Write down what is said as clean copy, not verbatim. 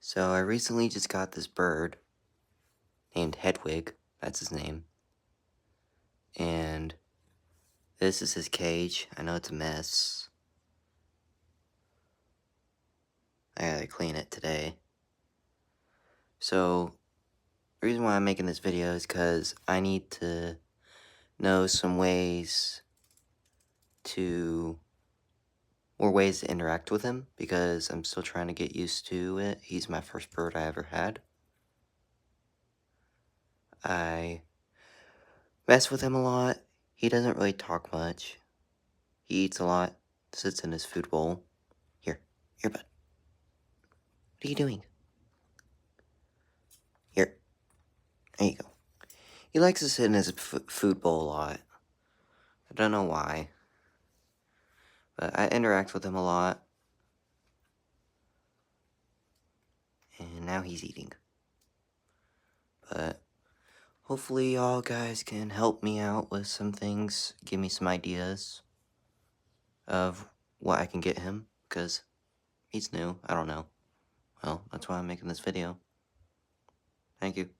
So I recently just got this bird named Hedwig, that's his name, and this is his cage. I know it's a mess. I gotta clean it today. So, the reason why I'm making this video is because I need to know some more ways to interact with him, because I'm still trying to get used to it. He's my first bird I ever had. I mess with him a lot. He doesn't really talk much. He eats a lot, sits in his food bowl. Here, bud. What are you doing? Here, there you go. He likes to sit in his food bowl a lot. I don't know why, but I interact with him a lot. And now he's eating. But hopefully y'all guys can help me out with some things, give me some ideas of what I can get him, because he's new, I don't know. Well, that's why I'm making this video. Thank you.